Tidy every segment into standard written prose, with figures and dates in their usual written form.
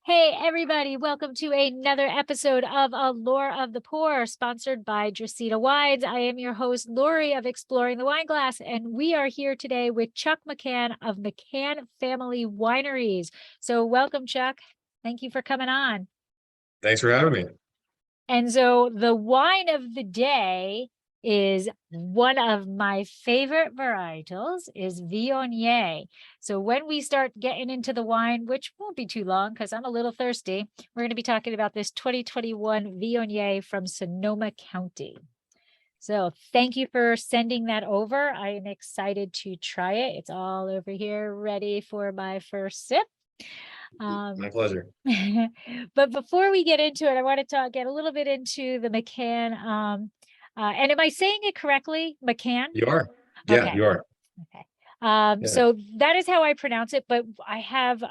Hey, everybody, welcome to another episode of Allure of the Poor, sponsored by Dresita Wines. I am your host, Lori of Exploring the Wine Glass, and we are here today with Chuck McKahn of McKahn Family Wineries. So welcome, Chuck. Thank you for coming on. Thanks for having me. And so the wine of the day is one of my favorite varietals is Viognier. So when we start getting into the wine, which won't be too long because I'm a little thirsty, we're going to be talking about this 2021 Viognier from Sonoma County. So thank you for sending that over. I am excited to try it. It's all over here ready for my first sip. My pleasure. But before we get into it, I want to get a little bit into the McKahn. And am I saying it correctly? McKahn? You are. Okay. Yeah, you are. Okay. Yeah. So that is how I pronounce it, but I have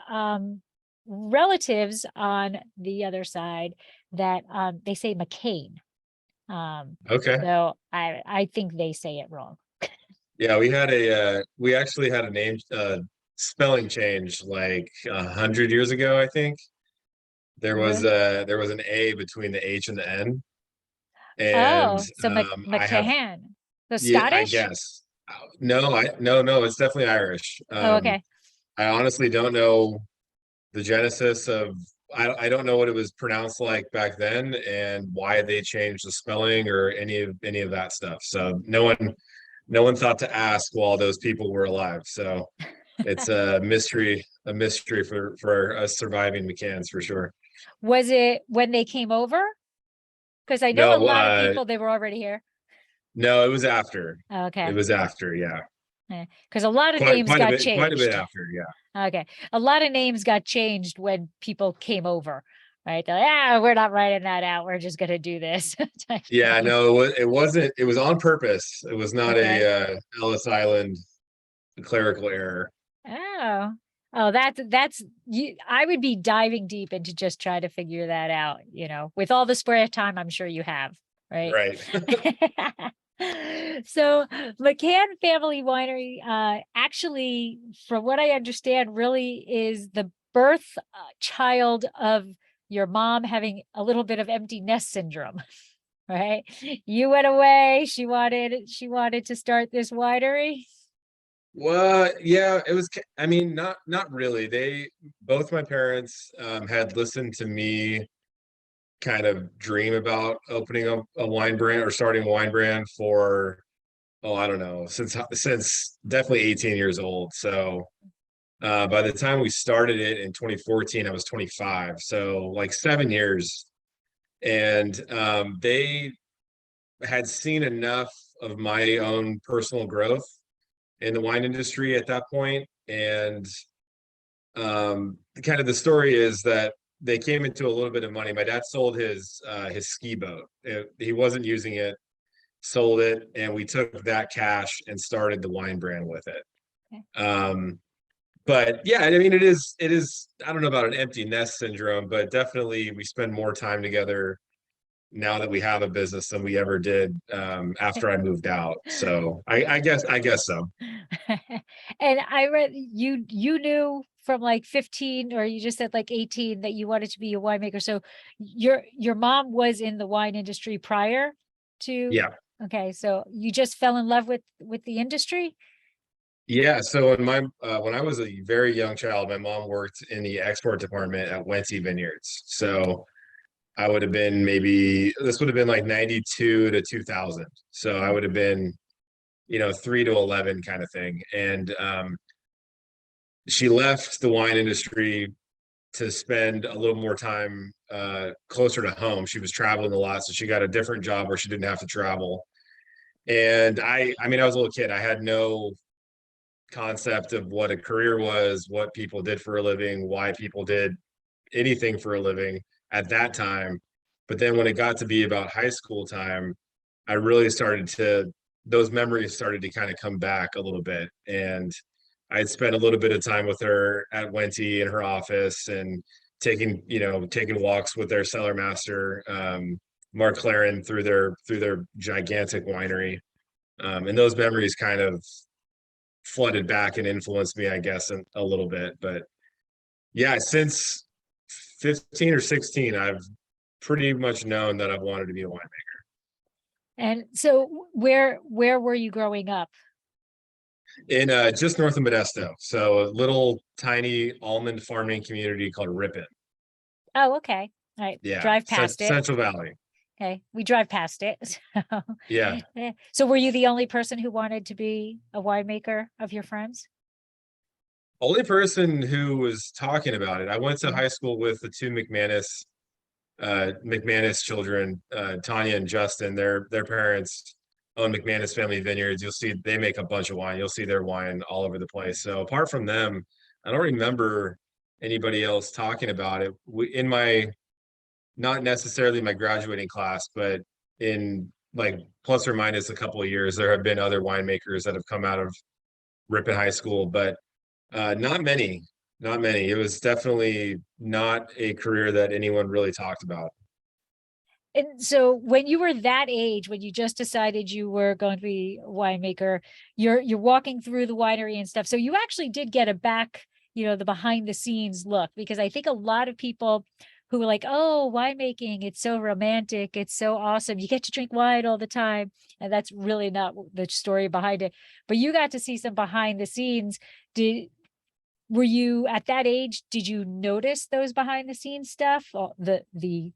relatives on the other side that they say McKahn. Okay. So I think they say it wrong. Yeah, we actually had a name spelling change like 100 years ago, I think. There was an A between the H and the N. And Oh, so I have, McKahn. The yeah, I Scottish? guess. No, it's definitely Irish. Oh, okay. I honestly don't know the genesis of I don't know what it was pronounced like back then and why they changed the spelling or any of that stuff. So no one thought to ask while those people were alive. So it's a mystery for us surviving McCanns for sure. Was it when they came over? Because I know a No, lot of people, they were already here. no, it was after. It Okay. was after, yeah. Because a lot of Quite names quite a got bit, quite a bit changed. after, yeah. Okay. A lot of names got changed when people came over, right? They're like, we're not writing that out. We're just going to do this. Yeah, no, it wasn't, it was on purpose. It was not Okay. a Ellis Island clerical error. Oh, that's you. I would be diving deep into just try to figure that out, with all the spare time I'm sure you have, right? Right. So McKahn Family Winery, actually, from what I understand, really is the birth child of your mom having a little bit of empty nest syndrome, right? You went away. She wanted to start this winery. Well, yeah, it was, I mean, not really. Both my parents had listened to me kind of dream about opening a wine brand or starting a wine brand for, oh, I don't know, since definitely 18 years old. So by the time we started it in 2014, I was 25. So like 7 years. And they had seen enough of my own personal growth in the wine industry at that point. And kind of the story is that they came into a little bit of money. My dad sold his ski boat. He wasn't using it, sold it, and we took that cash and started the wine brand with it. Okay. But yeah, I mean, it is, I don't know about an empty nest syndrome, but definitely we spend more time together now that we have a business than we ever did after I moved out. So I guess so. And I read you knew from like 15 or you just said like 18 that you wanted to be a winemaker. So your mom was in the wine industry prior to. Yeah. Okay, so you just fell in love with the industry? Yeah, so when I was a very young child, my mom worked in the export department at Vineyards. So I would have been this would have been like 92 to 2000. So I would have been, 3 to 11 kind of thing. And she left the wine industry to spend a little more time closer to home. She was traveling a lot, so she got a different job where she didn't have to travel. And I mean, I was a little kid. I had no concept of what a career was, what people did for a living, why people did anything for a living at that time. But then when it got to be about high school time, I really those memories started to kind of come back a little bit. And I'd spent a little bit of time with her at Wente in her office and taking walks with their cellar master, Mark Claren, through their gigantic winery. And those memories kind of flooded back and influenced me, I guess, a little bit. But yeah, since 15 or 16, I've pretty much known that I've wanted to be a winemaker. And so where were you growing up? In just north of Modesto. So a little tiny almond farming community called Ripon. Oh, okay. All right. Yeah, Drive past it. Central Valley. Okay. We drive past it. So, Yeah. yeah. So were you the only person who wanted to be a winemaker of your friends? Only person who was talking about it. I went to Mhm. high school with the two McManus children, Tanya and Justin. Their parents own McManus Family Vineyards. You'll see they make a bunch of wine. You'll see their wine all over the place. So apart from them, I don't remember anybody else talking about it. In my, not necessarily my graduating class, but in like plus or minus a couple of years, there have been other winemakers that have come out of Ripon High School, but not many, not many. It was definitely not a career that anyone really talked about. And so when you were that age, when you just decided you were going to be a winemaker, you're walking through the winery and stuff. So you actually did get a back, the behind the scenes look, because I think a lot of people who were like, oh, winemaking, it's so romantic, it's so awesome. You get to drink wine all the time. And that's really not the story behind it. But you got to see some behind the scenes. Were you at that age, did you notice those behind the scenes stuff? The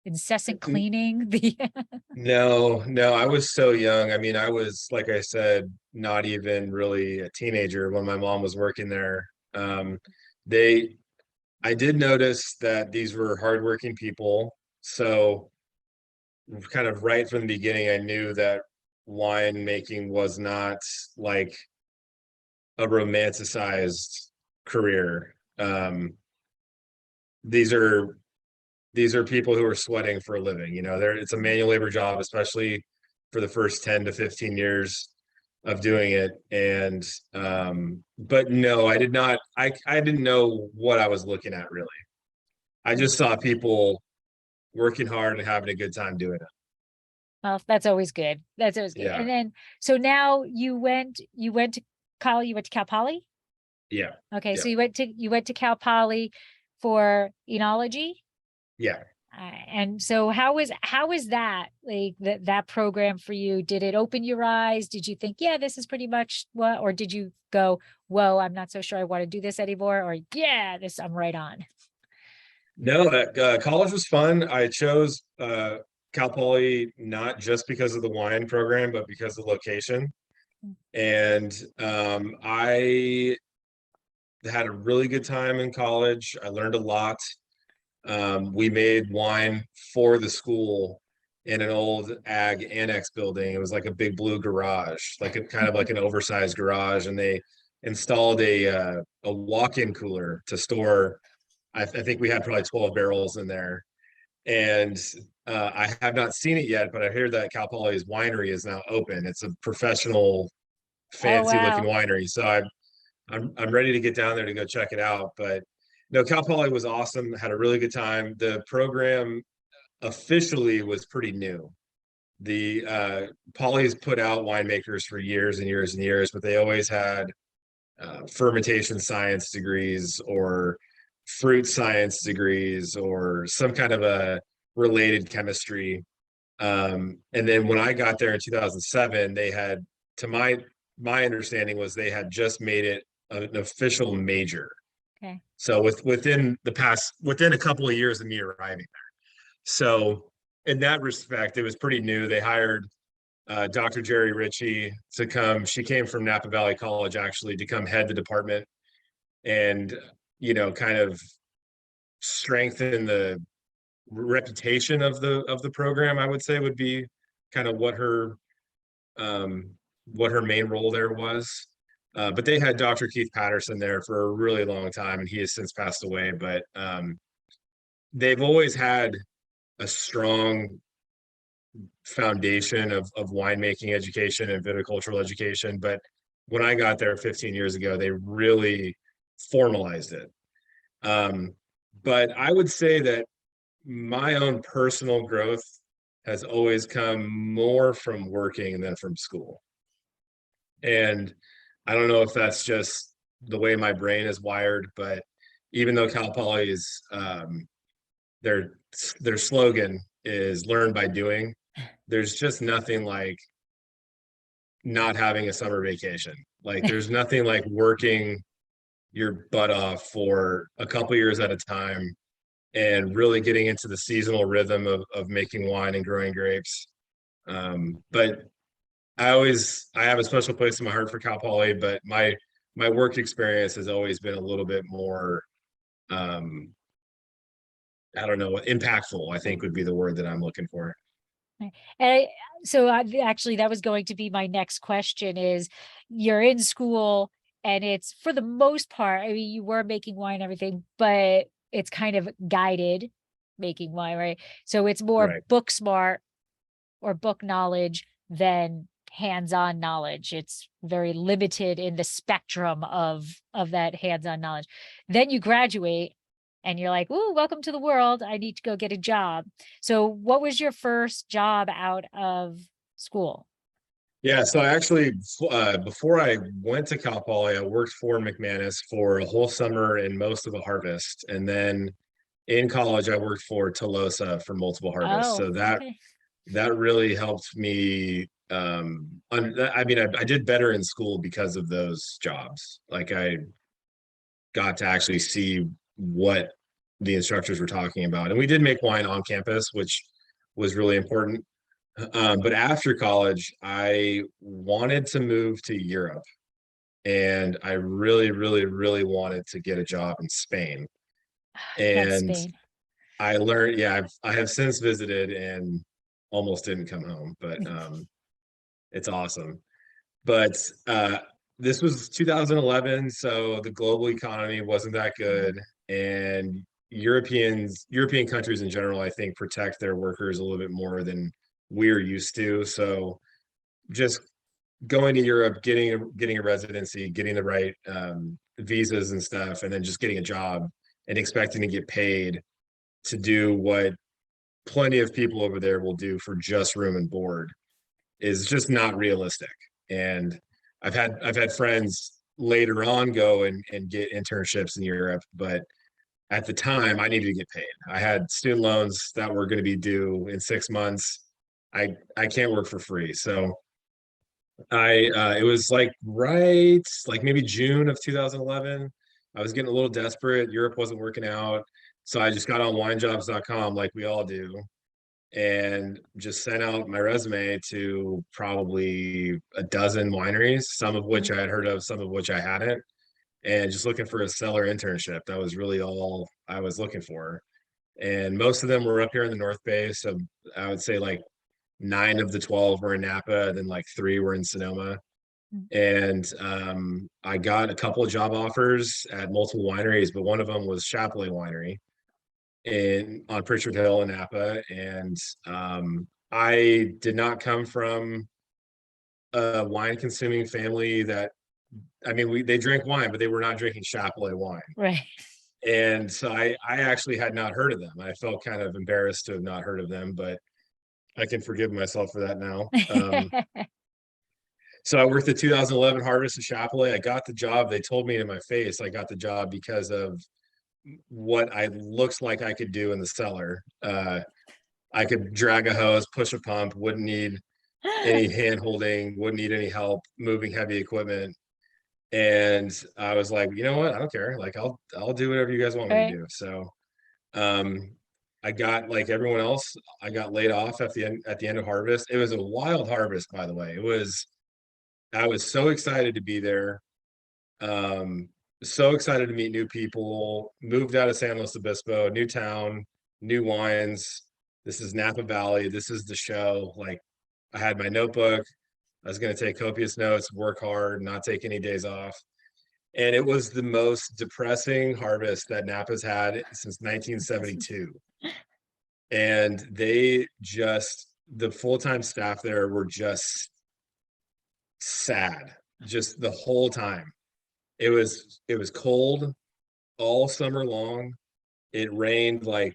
incessant cleaning, the No, no, I was so young. I mean, I was, like I said, not even really a teenager when my mom was working there. They, I did notice that these were hardworking people. So kind of right from the beginning, I knew that wine making was not like a romanticized career. These are these are people who are sweating for a living. It's a manual labor job, especially for the first 10 to 15 years of doing it. And but no, I did not, I didn't know what I was looking at really. I just saw people working hard and having a good time doing it. well, that's always good. That's always good. Yeah, And then so now you went to college, you went to Cal Poly? yeah, Okay, yeah, so you went to Cal Poly for enology? yeah. And so how is that like that program for you? Did it open your eyes? Did you think, yeah, this is pretty much what, or did you go, whoa, I'm not so sure I want to do this anymore, or yeah, this I'm right on. No, college was fun. I chose Cal Poly not just because of the wine program, but because of the location. And I had a really good time in college. I learned a lot. We made wine for the school in an old ag annex building. It was like a big blue garage, like a kind of like an oversized garage, and they installed a walk-in cooler to store. I think we had probably 12 barrels in there, and I have not seen it yet, but I hear that Cal Poly's winery is now open. It's a professional, Oh, fancy-looking wow. winery, so I'm ready to get down there to go check it out. But no, Cal Poly was awesome. Had a really good time. The program officially was pretty new. The Poly's put out winemakers for years and years and years, but they always had fermentation science degrees or fruit science degrees or some kind of a related chemistry. And then when I got there in 2007, they had, to my understanding was they had just made it an official major. Okay. So within a couple of years of me arriving there. So in that respect, it was pretty new. They hired Dr. Jerry Ritchie to come. She came from Napa Valley College actually to come head the department and kind of strengthen the reputation of the program. I would say would be kind of um, what her main role there was. But they had Dr. Keith Patterson there for a really long time, and he has since passed away. But they've always had a strong foundation of winemaking education and viticultural education. But when I got there 15 years ago, they really formalized it. Um, but I would say that my own personal growth has always come more from working than from school. And I don't know if that's just the way my brain is wired, but even though Cal Poly is their their slogan is learn by doing. There's just nothing like not having a summer vacation. Like there's nothing like working your butt off for a couple years at a time and really getting into the seasonal rhythm of making wine and growing grapes. But I have a special place in my heart for Cal Poly, but my work experience has always been a little bit more um I don't know, impactful, I think would be the word that I'm looking for. And actually, that was going to be my next question is you're in school and it's for the most part, I mean, you were making wine and everything, but it's kind of guided making wine, right? So it's more Right. book smart or book knowledge than hands-on knowledge. It's very limited in the spectrum of that hands-on knowledge. Then you graduate and you're like, "Ooh, welcome to the world. I need to go get a job." So what was your first job out of school? Yeah, so I actually before I went to Cal Poly, I worked for McManus for a whole summer and most of a harvest. And then in college, I worked for Tolosa for multiple harvests. Oh, So okay. that really helped me. I mean, I did better in school because of those jobs. Like I got to actually see what the instructors were talking about, and we did make wine on campus, which was really important. But after college, I wanted to move to Europe, and I really, really, really wanted to get a job in Spain. Love And Spain. I learned, yeah, I have since visited and almost didn't come home, but it's awesome. But this was 2011, so the global economy wasn't that good, and European countries in general, I think, protect their workers a little bit more than we're used to. So just going to Europe, getting a residency, getting the right visas and stuff, and then just getting a job and expecting to get paid to do what plenty of people over there will do for just room and board is just not realistic. And I've had friends later on go and get internships in Europe, but at the time I needed to get paid. I had student loans that were going to be due in 6 months. I can't work for free. So I it was like maybe June of 2011. I was getting a little desperate. Europe wasn't working out. So I just got on winejobs.com like we all do and just sent out my resume to probably a dozen wineries, some of which I had heard of, some of which I hadn't, and just looking for a seller internship. That was really all I was looking for. And most of them were up here in the North Bay. So I would say like 9 of the 12 were in Napa, and then like 3 were in Sonoma. And I got a couple of job offers at multiple wineries, but one of them was Chapelet Winery in on Pritchard Hill in Napa. And I did not come from a wine consuming family that I mean they drank wine, but they were not drinking Chapelet wine. Right. And so I actually had not heard of them. I felt kind of embarrassed to have not heard of them, but I can forgive myself for that now. So I worked the 2011 harvest of Chapelet. I got the job. They told me in my face I got the job because of what I looks like I could do in the cellar. I could drag a hose, push a pump, wouldn't need any hand holding, wouldn't need any help moving heavy equipment. And I was like, you know what? I don't care. Like I'll do whatever you guys want me to Right. do. So um I got like everyone else, I got laid off at the end of harvest. It was a wild harvest, by the way. I was so excited to be there. Um, so excited to meet new people, moved out of San Luis Obispo, new town, new wines. This is Napa Valley. This is the show. Like I had my notebook. I was going to take copious notes, work hard, not take any days off. And it was the most depressing harvest that Napa's had since 1972. And the full-time staff there were just sad, just the whole time. It was cold all summer long. It rained like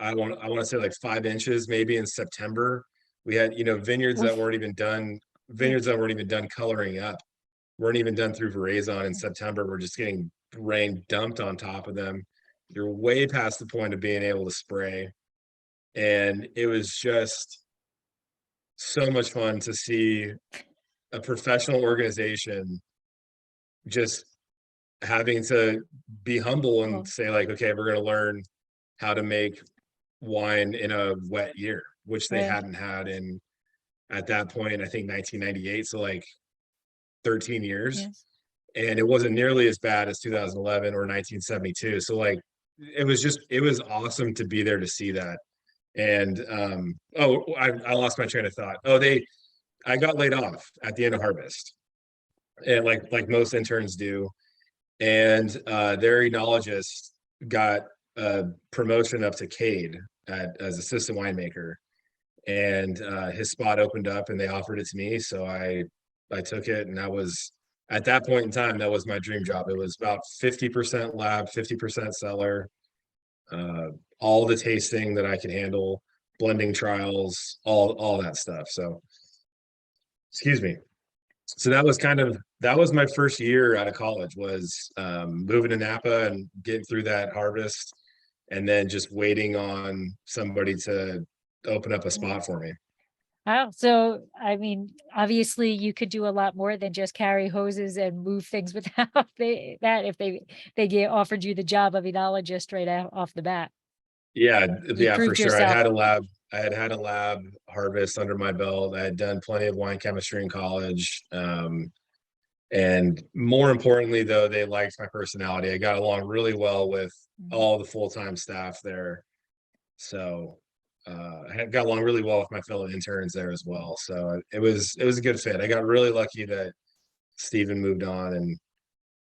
I want to say like 5 inches maybe in September. We had, Oof. vineyards that weren't even done coloring up, weren't even done through veraison in September. We're just getting rain dumped on top of them. You're way past the point of being able to spray. And it was just so much fun to see a professional organization just having to be humble and Well, say like, okay, we're going to learn how to make wine in a wet year, which they right. hadn't had at that point, I think 1998. So like 13 years. Yes. And it wasn't nearly as bad as 2011 or 1972. So like, it was awesome to be there to see that. And I lost my train of thought. I got laid off at the end of harvest, and like most interns do. And their enologist got a promotion up to Cade as assistant winemaker, and his spot opened up, and they offered it to me. So I took it, and that was at that point in time that was my dream job. It was about 50% lab, 50% cellar, uh, all the tasting that I could handle, blending trials, all that stuff. So excuse me. So that was my first year out of college, was moving to Napa and getting through that harvest, and then just waiting on somebody to open up a spot for me. Oh, so I mean, obviously you could do a lot more than just carry hoses and move things without that if offered you the job of enologist right off the bat. Yeah, You yeah, for proved sure. yourself. I had a lab harvest under my belt. I had done plenty of wine chemistry in college. And more importantly, though, they liked my personality. I got along really well with Mhm. all the full-time staff there. So I had got along really well with my fellow interns there as well. So it was a good fit. I got really lucky that Steven moved on and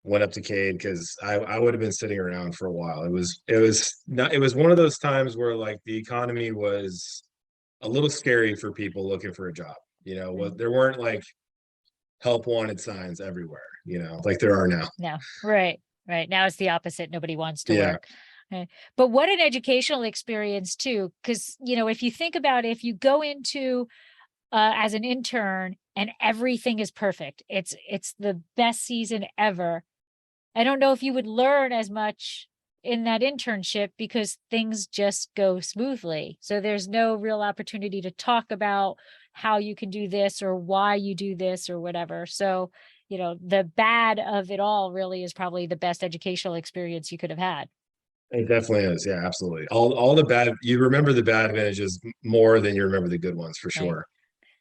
went up to Cade, because I would have been sitting around for a while. It was one of those times where like the economy was a little scary for people looking for a job. You know, Right. there weren't like help wanted signs everywhere, like there are now. No, right, right. Now it's the opposite. Nobody wants to Yeah. work. But what an educational experience too, because if you think about it, if you go into as an intern and everything is perfect, it's the best season ever. I don't know if you would learn as much in that internship because things just go smoothly. So there's no real opportunity to talk about how you can do this or why you do this or whatever. So, the bad of it all really is probably the best educational experience you could have had. It definitely is. Yeah, absolutely. All the bad, you remember the bad advantages more than you remember the good ones, for Right.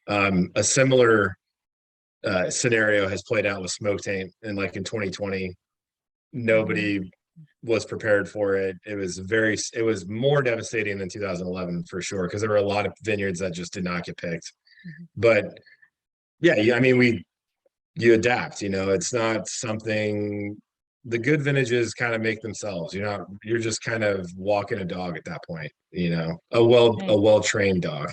sure. A similar scenario has played out with smoke taint, and like in 2020, Mhm. nobody was prepared for it. It was more devastating than 2011 for sure, because there were a lot of vineyards that just did not get picked. Mhm. But yeah, I mean, you adapt, it's not something. The good vintages kind of make themselves. You're just kind of walking a dog at that point, a Right. well-trained dog.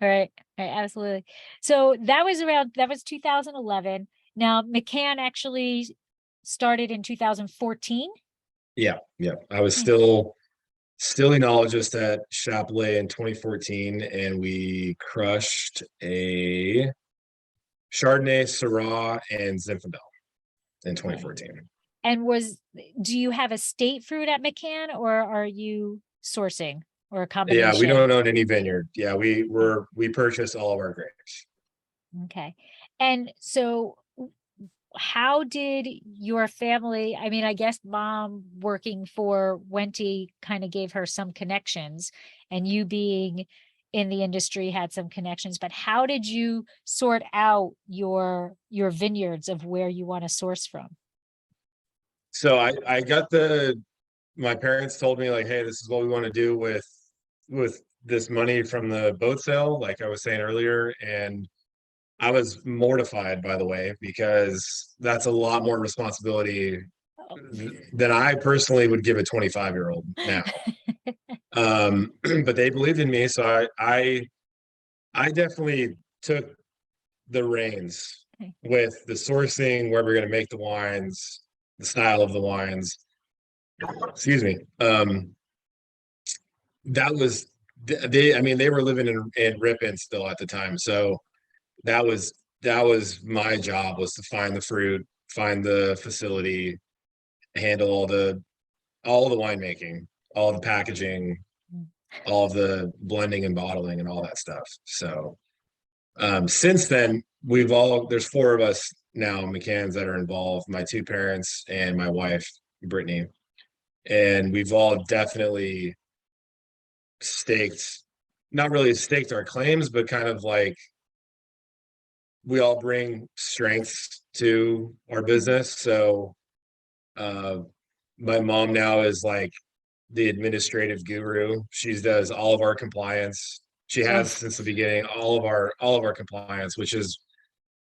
Right, right, absolutely. So that was 2011. Now McKahn actually started in 2014. Yeah, yeah. I was Hmm. still enologist at Chapelet in 2014, and we crushed a Chardonnay, Syrah, and Zinfandel in Okay. 2014. And do you have a state fruit at McKahn or are you sourcing or a Yeah, we combination? don't own any vineyard. Yeah, Okay. we purchase all of our grapes. Okay. And so how did your family, I mean, I guess mom working for Wente kind of gave her some connections, and you being in the industry had some connections, but how did you sort out your vineyards of where you want to source from? So I got my parents told me like, hey, this is what we want to do with this money from the boat sale, like I was saying earlier. And I was mortified, by the way, because that's a lot more responsibility than I personally would give a 25-year-old now. But they believed in me, so I definitely took the reins Okay. with the sourcing, where we're going to make the wines, the style of the wines. Excuse me. That was they. I mean, they were living in Ripon still at the time, so that was my job, was to find the fruit, find the facility, handle all the winemaking, all the packaging, Mm. all of the blending and bottling and all that stuff. So since then, there's four of us now, McKahns, that are involved, my two parents and my wife, Brittany. And we've all definitely not really staked our claims, but kind of like we all bring strengths to our business. So uh, my mom now is like the administrative guru. She does all of our compliance. She has Oof, since the beginning all of our compliance, which is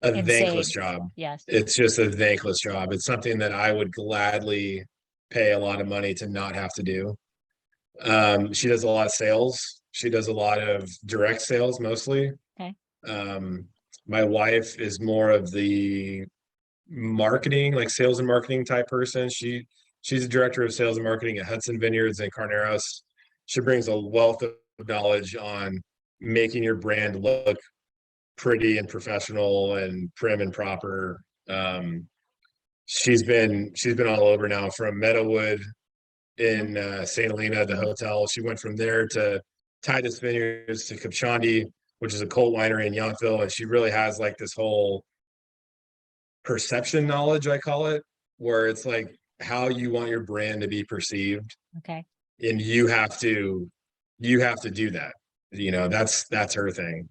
a thankless insane. job. Yes. It's just a thankless job. It's something that I would gladly pay a lot of money to not have to do. She does a lot of sales. She does a lot of direct sales mostly. Okay. Um, my wife is more of the marketing, like sales and marketing type person. She's the director of sales and marketing at Hudson Vineyards and Carneros. She brings a wealth of knowledge on making your brand look pretty and professional and prim and proper. She's been all over now, from Meadowood in St. Helena, the hotel. She went from there to Titus Vineyards to Kapchandi, which is a cult winery in Yountville, and she really has like this whole perception knowledge, I call it, where it's like how you want your brand to be perceived, Okay. and you have to do that. That's her thing.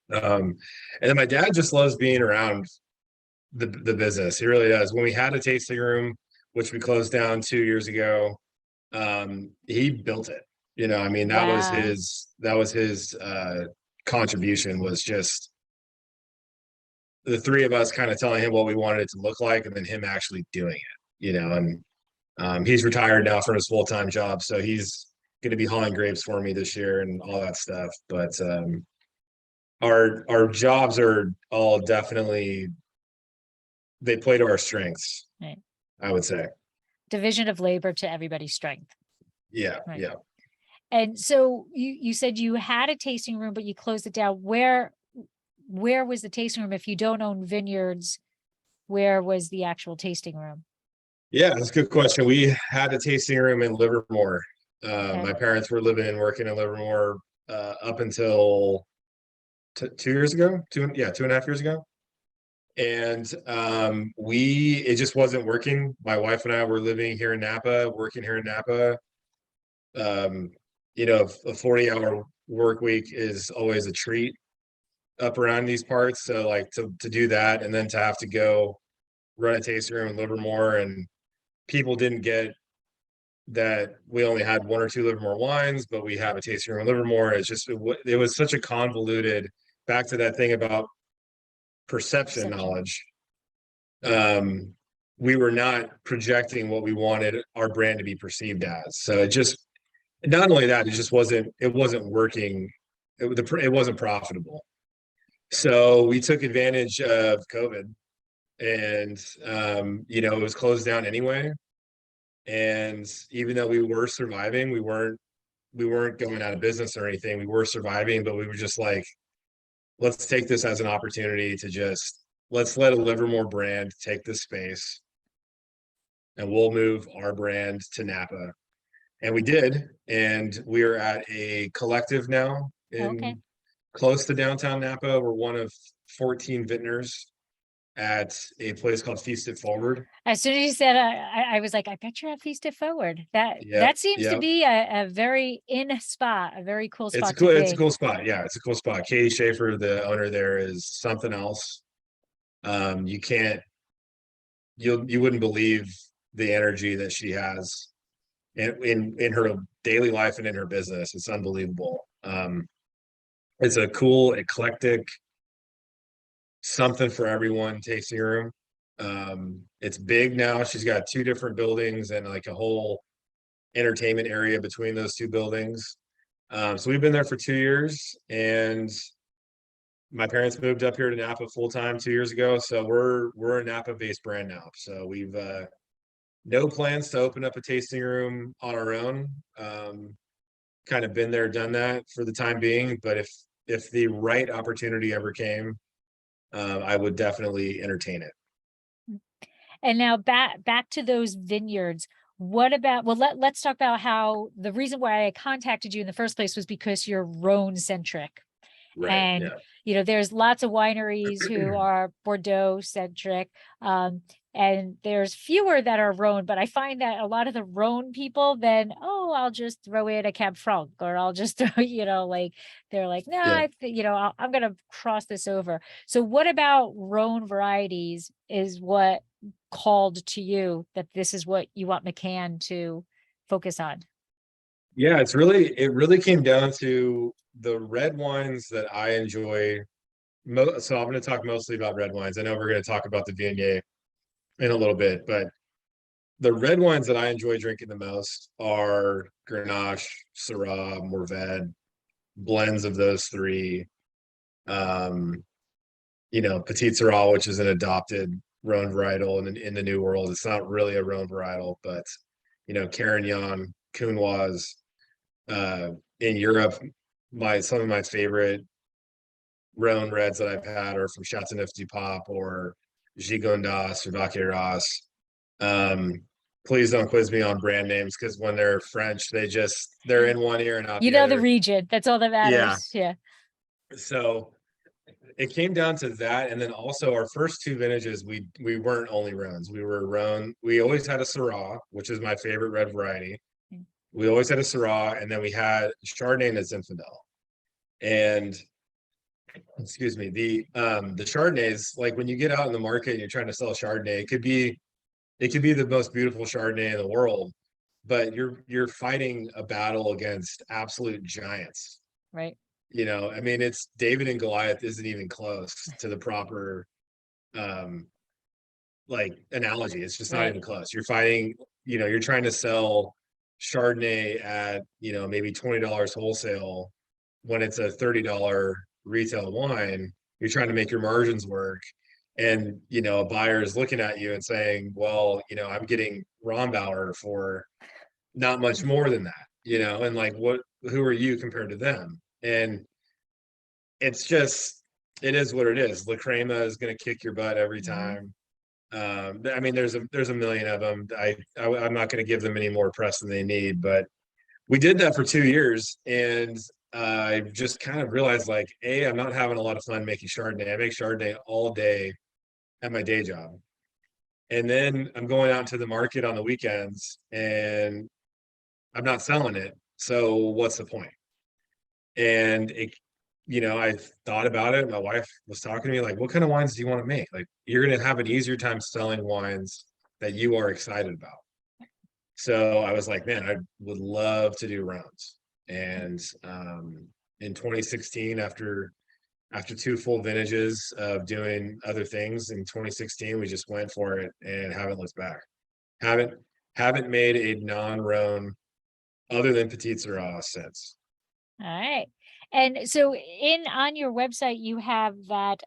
And then my dad just loves being around the business. He really does. When we had a tasting room, which we closed down 2 years ago, he built it. I mean, Wow. that was his contribution, was just the three of us kind of telling him what we wanted it to look like, and then him actually doing it. And he's retired now from his full-time job, so he's going to be hauling grapes for me this year and all that stuff. But our jobs are all definitely, they play to our strengths, Right. I would say. Division of labor to everybody's strength. Yeah, Right. yeah. And so you said you had a tasting room, but you closed it down. Where was the tasting room? If you don't own vineyards, where was the actual tasting room? Yeah, that's a good question. We had a tasting room in Livermore. Okay. My parents were living and working in Livermore up until 2 years ago. 2.5 years ago. And it just wasn't working. My wife and I were living here in Napa, working here in Napa. Um, a 40-hour work week is always a treat up around these parts. So like to do that, and then to have to go run a tasting room in Livermore, and people didn't get that we only had one or two Livermore wines, but we have a tasting room in Livermore. It was such a convoluted, back to that thing about perception Perception. knowledge. We were not projecting what we wanted our brand to be perceived as. So not only that, it wasn't working. It wasn't profitable. So we took advantage of COVID, and it was closed down anyway. And even though we were surviving, we weren't going out of business or anything. We were surviving, but we were just like, let's take this as an opportunity to let's let a Livermore brand take this space, and we'll move our brand to Napa. And we did. And we're at a collective now Okay. in close to downtown Napa. We're one of 14 vintners at a place called Feast It Forward. As soon as you said, I was like, I bet you're at Feast It Forward. Yep, That seems to yep. be a very in spot, a very cool It's a spot to cool, it's a be. cool spot. Yeah, it's a cool spot. Katie Schaefer, the owner there, is something else. You can't, you wouldn't believe the energy that she has in her daily life and in her business. It's unbelievable. It's a cool, eclectic, something for everyone tasting room. It's big now. She's got two different buildings and like a whole entertainment area between those two buildings. So we've been there for 2 years, and my parents moved up here to Napa full time 2 years ago. So we're a Napa based brand now. So we've no plans to open up a tasting room on our own. Kind of been there, done that for the time being. But if the right opportunity ever came, I would definitely entertain it. And now back to those vineyards. What about, well, let's talk about how the reason why I contacted you in the first place was because you're Rhône centric. Right. And, Yeah. there's lots of wineries who are Bordeaux centric. And there's fewer that are Rhône, but I find that a lot of the Rhône people then, oh, I'll just throw in a Cab Franc, or I'll just throw, like, they're like, no, Yeah. I'm going to cross this over. So what about Rhône varieties is what called to you that this is what you want McKahn to focus on? Yeah, it really came down to the red wines that I enjoy. So I'm going to talk mostly about red wines. I know we're going to talk about the Viognier in a little bit, but the red wines that I enjoy drinking the most are Grenache, Syrah, Mourvèdre, blends of those three. Um, Petit Syrah, which is an adopted Rhone varietal in the New World. It's not really a Rhone varietal, but Carignan, Counoise. In Europe, some of my favorite Rhone reds that I've had are from Châteauneuf-du-Pape or Gigondas or Vacqueyras. Please don't quiz me on brand names, because when they're French, they're in one ear and out the The other. region, that's all that Yeah. matters. Yeah. So it came down to that, and then also our first two vintages, we weren't only Rhones. We were Rhone. We always had a Syrah, which is my favorite red variety. Mm. We always had a Syrah, and then we had Chardonnay and a Zinfandel. And excuse me, the Chardonnays, like when you get out in the market and you're trying to sell Chardonnay, it could be the most beautiful Chardonnay in the world, but you're fighting a battle against absolute giants. Right. I mean, it's David and Goliath isn't even close to the proper like analogy. It's just not Right. even close. You're fighting, you're trying to sell Chardonnay at, maybe $20 wholesale when it's a $30 retail wine. You're trying to make your margins work. And, a buyer is looking at you and saying, well, I'm getting Rombauer for not much more than that, and like, who are you compared to them? And it's just, it is what it is. La Crema is going to kick your butt every time. I mean, there's a million of them. I'm not going to give them any more press than they need, but we did that for 2 years, and I just kind of realized, like, I'm not having a lot of fun making Chardonnay. I make Chardonnay all day at my day job, and then I'm going out to the market on the weekends, and I'm not selling it. So what's the point? And I thought about it. My wife was talking to me like, what kind of wines do you want to make? Like, you're going to have an easier time selling wines that you are excited about. So I was like, man, I would love to do Rhones. And in 2016, after two full vintages of doing other things in 2016, we just went for it and haven't looked back. Haven't made a non-Rhone other than Petit Syrah since. All right. And so on your website, you have that,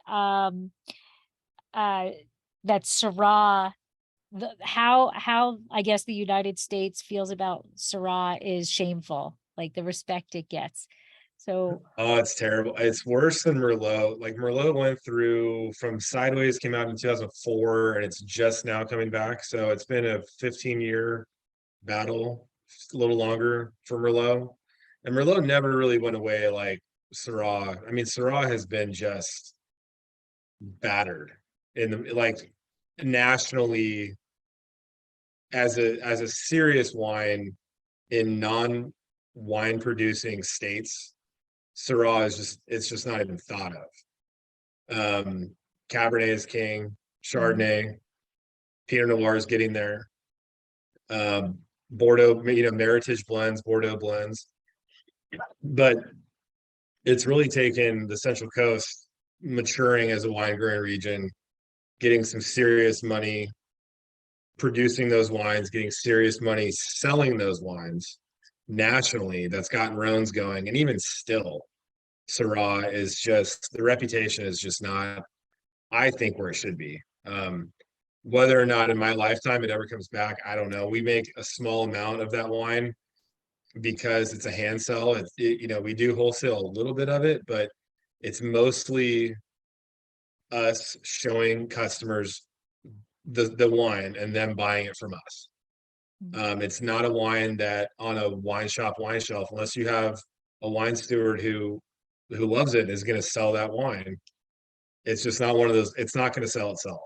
that Syrah, how I guess the United States feels about Syrah is shameful, like the respect it gets. So, Oh, it's terrible. It's worse than Merlot. Like, Merlot went through from Sideways, came out in 2004, and it's just now coming back. So it's been a 15-year battle, a little longer for Merlot. And Merlot never really went away like Syrah. I mean, Syrah has been just battered in the, like, nationally as a serious wine in non-wine producing states. Syrah it's just not even thought of. Cabernet is king, Chardonnay, Pinot Noir is getting there. Bordeaux, Meritage blends, Bordeaux blends, but it's really taken the Central Coast maturing as a wine growing region, getting some serious money producing those wines, getting serious money selling those wines nationally. That's gotten Rhones going, and even still, Syrah is just, the reputation is just not, I think, where it should be. Whether or not in my lifetime it ever comes back, I don't know. We make a small amount of that wine because it's a hand sell. We do wholesale a little bit of it, but it's mostly us showing customers the wine and them buying it from us. It's not a wine that on a wine shelf, unless you have a wine steward who loves it, is going to sell that wine. It's just not one of those. It's not going to sell itself.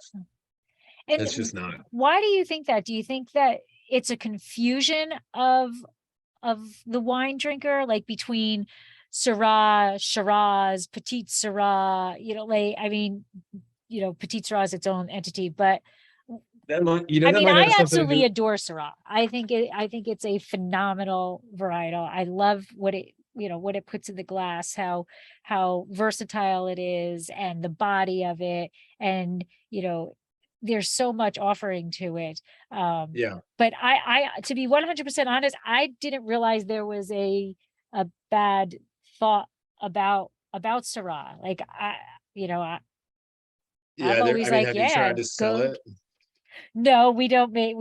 And It's just not. why do you think that? Do you think that it's a confusion of the wine drinker, like between Syrah, Shiraz, Petite Syrah, like, I mean, Petite Syrah is its own entity, but That might, I that mean, might have I something to absolutely do. adore Syrah. I think it's a phenomenal varietal. I love what it puts in the glass, how versatile it is, and the body of it, and there's so much offering to it. Yeah. But I to be 100% honest, I didn't realize there was a bad thought about Syrah. Like I'm Yeah. There, always I mean, like, have you yeah, tried to sell go. it? No, we don't make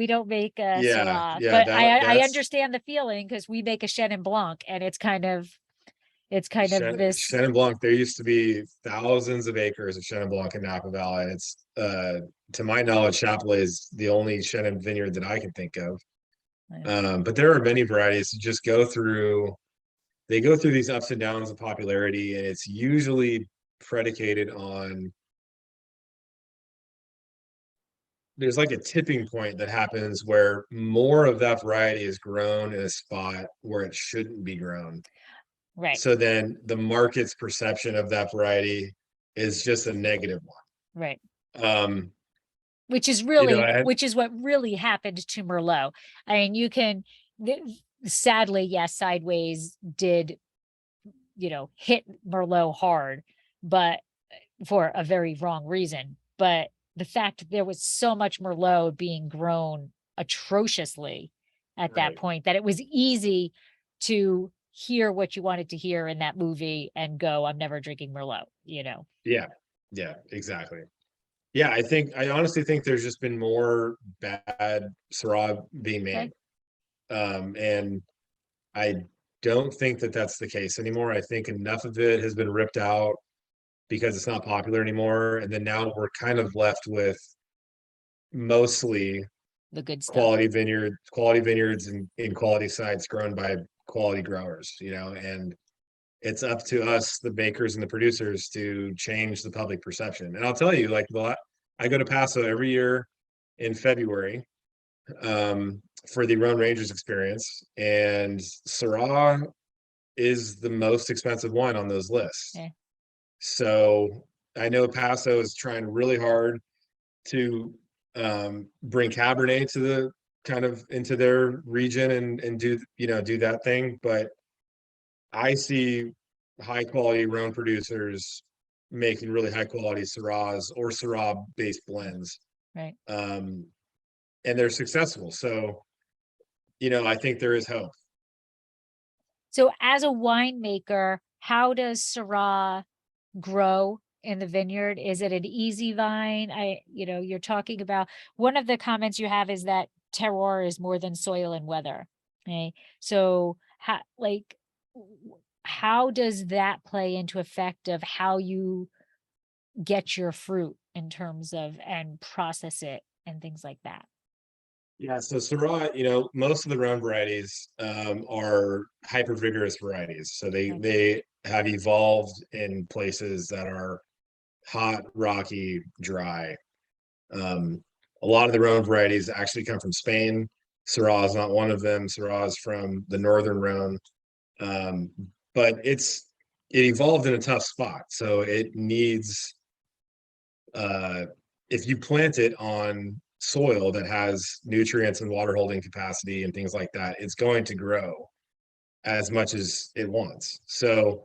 Yeah. Syrah, Yeah. but I That's understand the feeling because we make a Chenin Blanc, and it's kind of this. Chenin Blanc. There used to be thousands of acres of Chenin Blanc in Napa Valley. It's, to my knowledge, Chapelet is the only Chenin vineyard that I can think of. But there are many varieties that just go through. They go through these ups and downs of popularity, and it's usually predicated on, there's like a tipping point that happens where more of that variety is grown in a spot where it shouldn't be grown. Right, So then the market's perception of that variety is just a negative right. one. Which is I had, which is what really happened to Merlot. I mean, sadly, yes, Sideways did, hit Merlot hard, but for a very wrong reason. But the fact that there was so much Merlot being grown atrociously at that right. point, that it was easy to hear what you wanted to hear in that movie and go, I'm never drinking Merlot. Yeah. Yeah, exactly. Yeah, I honestly think there's just been more bad Syrah being Okay. made. And I don't think that that's the case anymore. I think enough of it has been ripped out because it's not popular anymore. And then now we're kind of left with mostly The good stuff. quality vineyards and in quality sites grown by quality growers, and it's up to us, the bakers and the producers, to change the public perception. And I'll tell you, like, I go to Paso every year in February, for the Rhône Rangers experience, and Syrah is the most expensive wine on those lists. Yeah. So I know Paso is trying really hard to, bring Cabernet to the kind of into their region and do that thing. But I see high quality Rhone producers making really high quality Syrahs or Syrah based blends. Right. And they're successful. So, I think there is hope. So as a winemaker, how does Syrah grow in the vineyard? Is it an easy vine? You're talking about, one of the comments you have is that terroir is more than soil and weather. Okay. So how does that play into effect of how you get your fruit in terms of, and process it and things like that? Yeah, so Syrah, most of the Rhone varieties, are hyper vigorous varieties. So they Okay. they have evolved in places that are hot, rocky, dry. A lot of the Rhone varieties actually come from Spain. Syrah is not one of them. Syrah is from the northern Rhone. Um, but it evolved in a tough spot. So it needs, if you plant it on soil that has nutrients and water holding capacity and things like that, it's going to grow as much as it wants. So,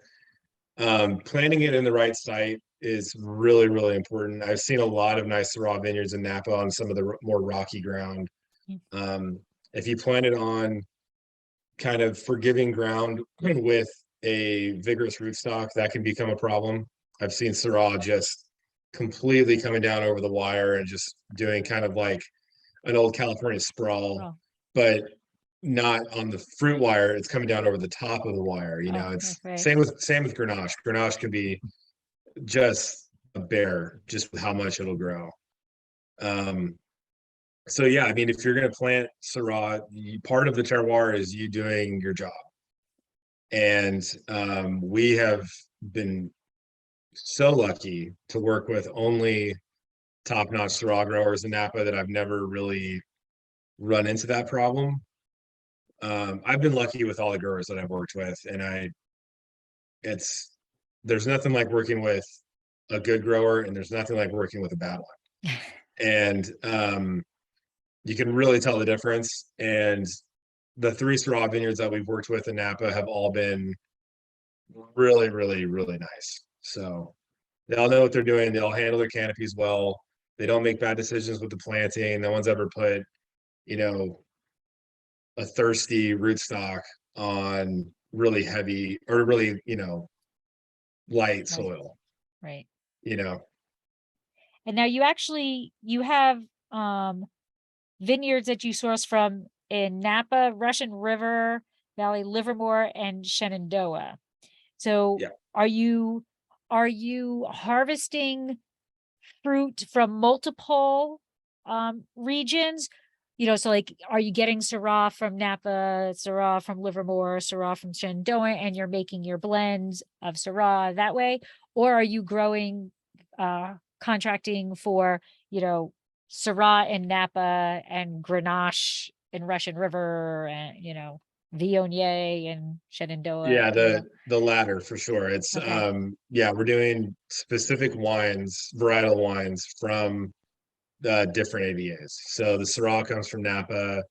planting it in the right site is really, really important. I've seen a lot of nice Syrah vineyards in Napa on some of the more rocky ground. Um, if you plant it on kind of forgiving ground with a vigorous rootstock, that can become a problem. I've seen Syrah just completely coming down over the wire and just doing kind of like an old California sprawl, Oh, but not on the fruit wire. It's coming down over the top of the wire. It's right. same with Grenache. Grenache can be just a bear just with how much it'll grow. So yeah, I mean, if you're going to plant Syrah, part of the terroir is you doing your job. And we have been so lucky to work with only top-notch Syrah growers in Napa that I've never really run into that problem. I've been lucky with all the growers that I've worked with, and it's there's nothing like working with a good grower, and there's nothing like working with a bad one. And you can really tell the difference. And the three Syrah vineyards that we've worked with in Napa have all been really, really, really nice. So they all know what they're doing. They all handle their canopies well. They don't make bad decisions with the planting. No one's ever put, you know, a thirsty rootstock on really heavy or really, light Right. soil, Right. you know. And now you have vineyards that you source from in Napa, Russian River Valley, Livermore, and Shenandoah. So Yeah. are you harvesting fruit from multiple regions? So like, are you getting Syrah from Napa, Syrah from Livermore, Syrah from Shenandoah, and you're making your blends of Syrah that way? Or are you growing, contracting for, Syrah in Napa and Grenache in Russian River and, Viognier and Shenandoah, Yeah, the latter for sure. It's Okay. yeah, we're doing specific wines, varietal wines from the different AVAs. So the Syrah comes from Napa,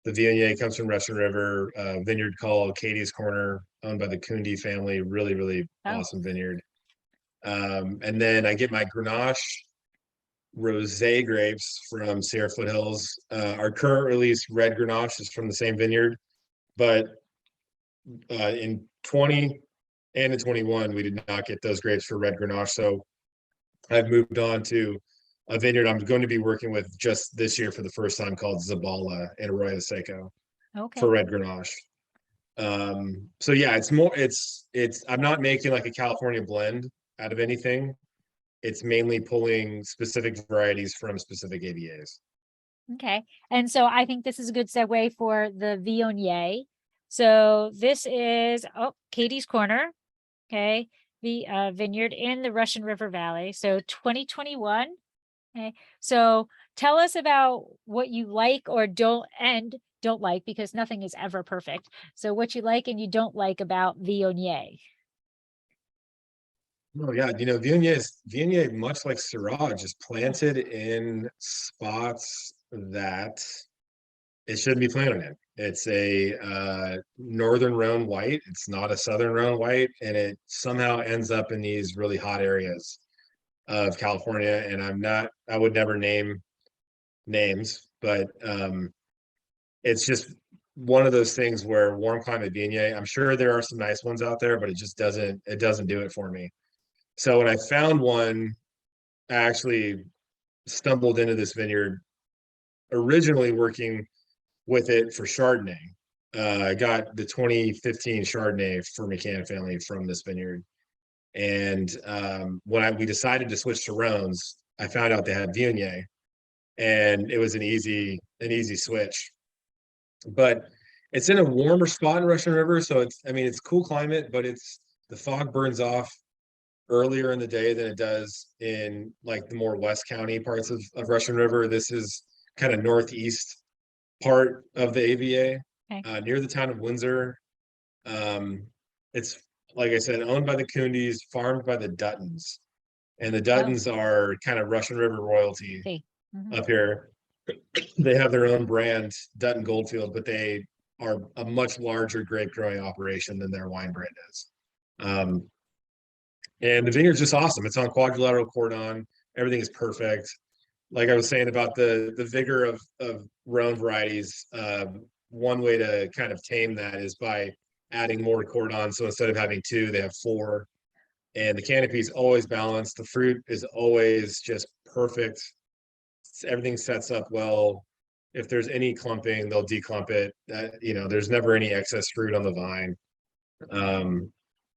the Viognier comes from Russian River, vineyard called Katie's Corner, owned by the Kundi family, really, really Oh, awesome vineyard. And then I get my Grenache rosé grapes from Sierra Foothills. Our current release red Grenache is from the same vineyard, but in 20 and in 21, we did not get those grapes for red Grenache. So I've moved on to a vineyard I'm going to be working with just this year for the first time called Zabala in Arroyo Seco for okay. red Grenache. So yeah, it's I'm not making like a California blend out of anything. It's mainly pulling specific varieties from specific AVAs. Okay. And so I think this is a good segue for the Viognier. So this is, Katie's Corner. Okay. The vineyard in the Russian River Valley. So 2021. Okay. So tell us about what you like or don't like, because nothing is ever perfect. So what you like and you don't like about Viognier. Oh yeah, Viognier, much like Syrah, just planted in spots that it shouldn't be planted in. It's a northern Rhone white. It's not a southern Rhone white, and it somehow ends up in these really hot areas of California. And I would never name names, but it's just one of those things where warm climate Viognier, I'm sure there are some nice ones out there, but it doesn't do it for me. So when I found one, I actually stumbled into this vineyard originally working with it for Chardonnay. I got the 2015 Chardonnay for McKahn family from this vineyard. And when we decided to switch to Rhones, I found out they had Viognier, and it was an easy switch. But it's in a warmer spot in Russian River, so it's cool climate, but the fog burns off earlier in the day than it does in like the more West County parts of Russian River. This is kind of northeast part of the AVA, Okay. near the town of Windsor. It's like I said, owned by the Kundis, farmed by the Duttons, and the Oh, Duttons are kind of Russian River royalty see. Mhm. up here. They have their own brand, Dutton Goldfield, but they are a much larger grape growing operation than their wine brand is. Um, and the vineyard's just awesome. It's on quadrilateral cordon. Everything is perfect. Like I was saying about the vigor of Rhone varieties, one way to kind of tame that is by adding more cordon. So instead of having two, they have four, and the canopy is always balanced. The fruit is always just perfect. Everything sets up well. If there's any clumping, they'll declump it. There's never any excess fruit on the vine.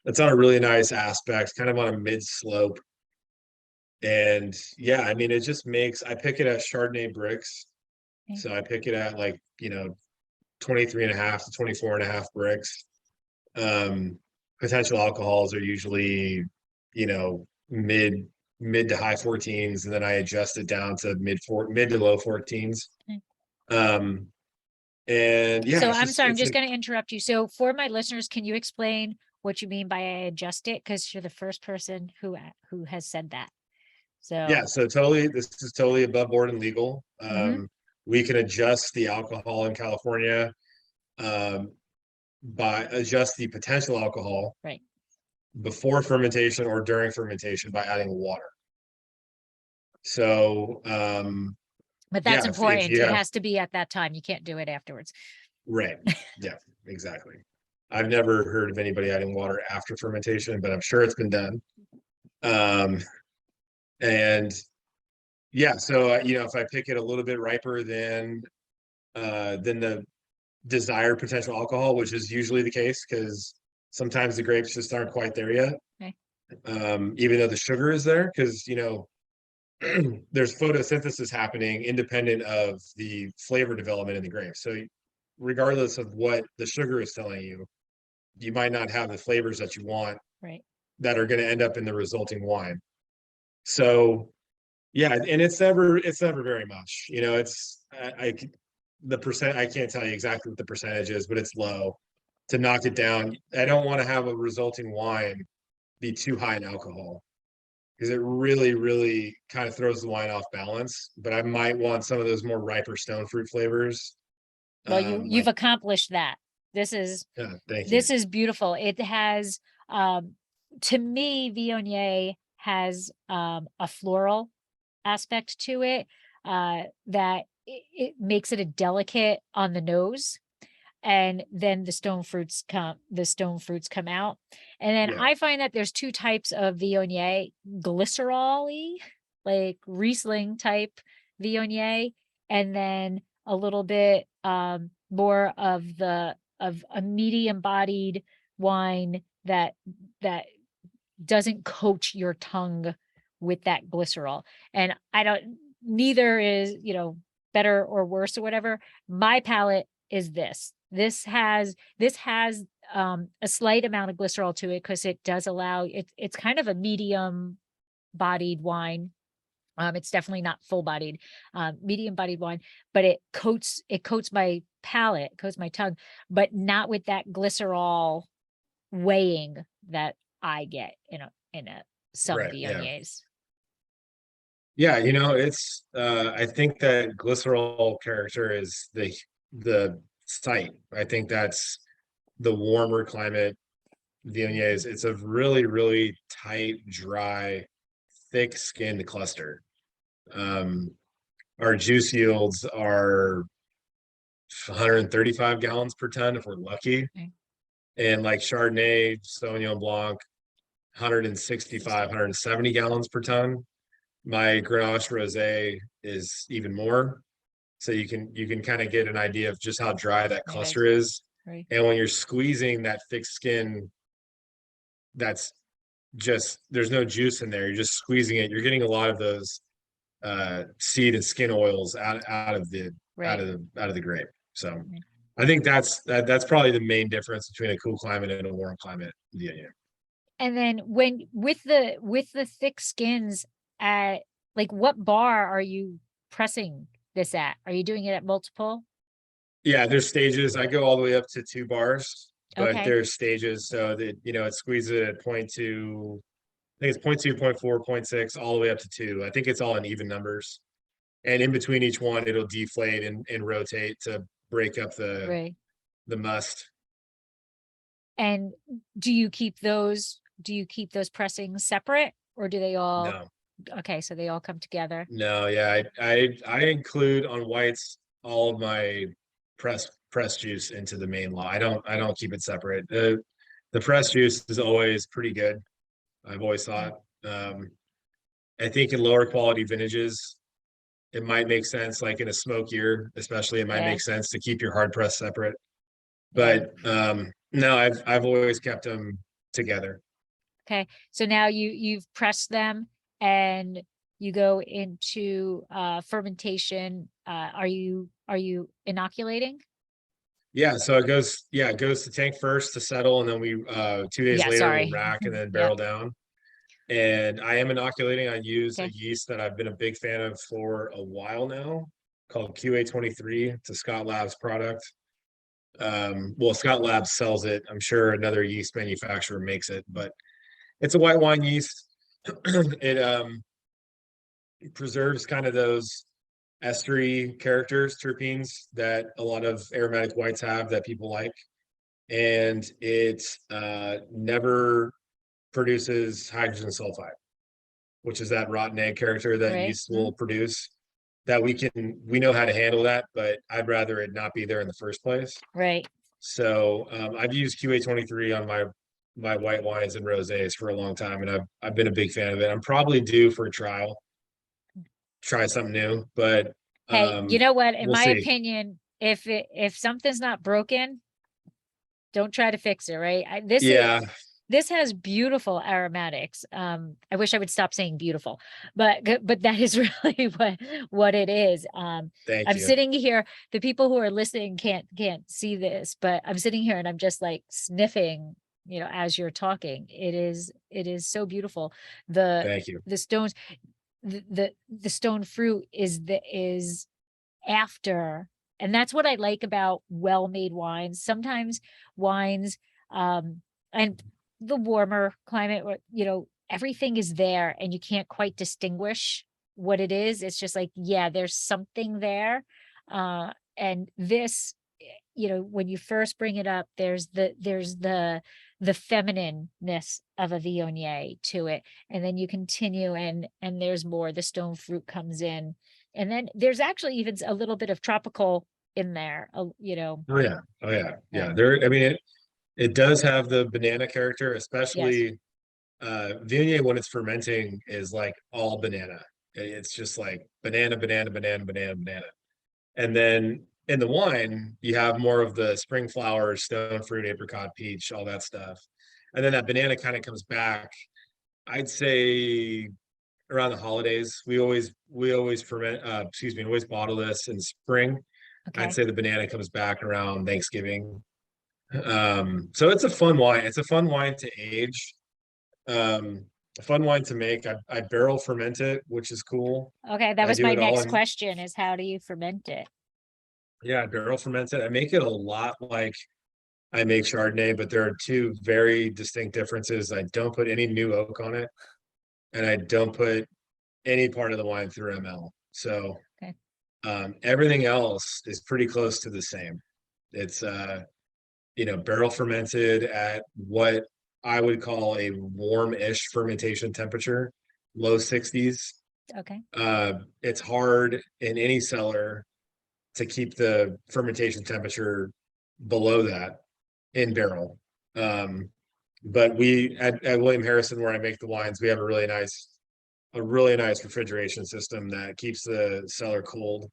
It's on a really nice aspect, kind of on a mid slope. And yeah, I mean, it just makes, I pick it at Chardonnay bricks. Okay. So I pick it at like, 23.5 to 24.5 bricks. Potential alcohols are usually, mid to high 14s, and then I adjust it down to mid to low 14s. Okay. And yeah, So it's I'm just sorry, I'm just going to interrupt you. So for my listeners, can you explain what you mean by I adjust it? Because you're the first person who has said that. yeah, So so totally, this is totally above board and legal. Mhm. We can adjust the alcohol in California, by adjust the potential alcohol Right. before fermentation or during fermentation by adding water. So But that's yeah, if important. you It have has to be at that time. You can't do it afterwards. right, yeah, exactly. I've never heard of anybody adding water after fermentation, but I'm sure it's been done. Um, and yeah, so if I pick it a little bit riper than the desired potential alcohol, which is usually the case because sometimes the grapes just aren't quite there yet. Okay. Even though the sugar is there, because there's photosynthesis happening independent of the flavor development in the grapes. So regardless of what the sugar is telling you, you might not have the flavors that you want Right. that are going to end up in the resulting wine. So yeah, and it's never very much. The percent, I can't tell you exactly what the percentage is, but it's low to knock it down. I don't want to have a resulting wine be too high in alcohol because it really, really kind of throws the wine off balance. But I might want some of those more riper stone fruit flavors. Well, you've Like, accomplished that. This is yeah, thank you. this is beautiful. It has to me, Viognier has a floral aspect to it that it makes it a delicate on the nose, and then the stone fruits come out. And then Yeah, I find that there's two types of Viognier: glycerol-y, like Riesling type Viognier, and then a little bit more of a medium bodied wine that doesn't coat your tongue with that glycerol. And I don't, neither is, better or worse or whatever. My palate is this. This has a slight amount of glycerol to it because it does allow it's kind of a medium bodied wine. It's definitely not full bodied, medium bodied wine, but it coats my palate, coats my tongue, but not with that glycerol weighing that I get in a some right. Yeah. Viogniers. Yeah, it's I think that glycerol character is the site. I think that's the warmer climate Viogniers. It's a really, really tight, dry, thick-skinned cluster. Um, our juice yields are 135 gallons per ton if we're lucky. Okay. And like Chardonnay, Sauvignon Blanc, 165, 170 gallons per ton. My Grenache Rosé is even more. So you can kind of get an idea of just how dry that It cluster is. is. Right. And when you're squeezing that thick skin, that's just there's no juice in there. You're just squeezing it. You're getting a lot of those seed and skin oils Right. out of the grape. So Right. I think that's probably the main difference between a cool climate and a warm climate. Yeah, yeah. And then when with the thick skins at like what bar are you pressing this at? Are you doing it at multiple? Yeah, there's stages. I go all the way up to 2 bars, but Okay. there's stages so that it squeezes it at point two. I think it's point 2, point 4, point 6, all the way up to 2. I think it's all in even numbers. And in between each one, it'll deflate and rotate to break up Right. the must. And do you keep those pressings separate, or do they all No, okay, so they all come together? no, yeah. I include on whites all of my press juice into the main law. I don't keep it separate. The press juice is always pretty good. I've always Okay. thought. I think in lower quality vintages, it might make sense, like in a smokier, especially, it might Yeah. make sense to keep your hard press separate. Yeah. But no, I've always kept them together. Okay. So now you've pressed them and you go into fermentation. Are you inoculating? Yeah, so it goes to tank first to settle, and then we 2 days Yeah, later we'll sorry. rack and then Yeah. barrel down. And I am inoculating. I use a Okay. yeast that I've been a big fan of for a while now, called QA23. It's a Scott Labs product. Well, Scott Labs sells it. I'm sure another yeast manufacturer makes it, but it's a white wine yeast. It preserves kind of those estery characters, terpenes that a lot of aromatic whites have that people like. And it never produces hydrogen sulfide, which is that rotten egg character that Right. yeast will produce. That we know how to handle that, but I'd rather it not be there in the first place. Right. So I've used QA23 on my white wines and rosés for a long time, and I've been a big fan of it. I'm probably due for a trial, try something new, but Hey, you know what? In we'll my see. opinion, if something's not broken, don't try to fix it, right? This is Yeah, this has beautiful aromatics. I wish I would stop saying beautiful, but that is really what it is. thank I'm you. sitting here. The people who are listening can't see this, but I'm sitting here and I'm just like sniffing, as you're talking. It is so beautiful. The Thank you. the stones, the stone fruit is after, and that's what I like about well-made wines. Sometimes wines, and the warmer climate, everything is there and you can't quite distinguish what it is. It's just like, yeah, there's something there. And this, when you first bring it up, there's the feminineness of a Viognier to it. And then you continue and there's more. The stone fruit comes in. And then there's actually even a little bit of tropical in there, Oh yeah, oh yeah, uh, yeah. There, I mean, it does have the banana character, yes. especially Viognier when it's fermenting is like all banana. It's just like banana, banana, banana, banana, banana. And then in the wine, you have more of the spring flowers, stone fruit, apricot, peach, all that stuff. And then that banana kind of comes back. I'd say around the holidays. We always ferment, always bottle this in spring. I'd Okay. say the banana comes back around Thanksgiving. So it's a fun wine. It's a fun wine to age. A fun wine to make. I barrel ferment it, which is cool. Okay. That I was do my it all next in, question is how do you ferment it? yeah, I barrel ferment it. I make it a lot like I make Chardonnay, but there are two very distinct differences. I don't put any new oak on it, and I don't put any part of the wine through ML. So Okay. everything else is pretty close to the same. It's barrel fermented at what I would call a warm-ish fermentation temperature, low 60s. Okay. It's hard in any cellar to keep the fermentation temperature below that in barrel. But we at William Harrison, where I make the wines, we have a really nice refrigeration system that keeps the cellar cold.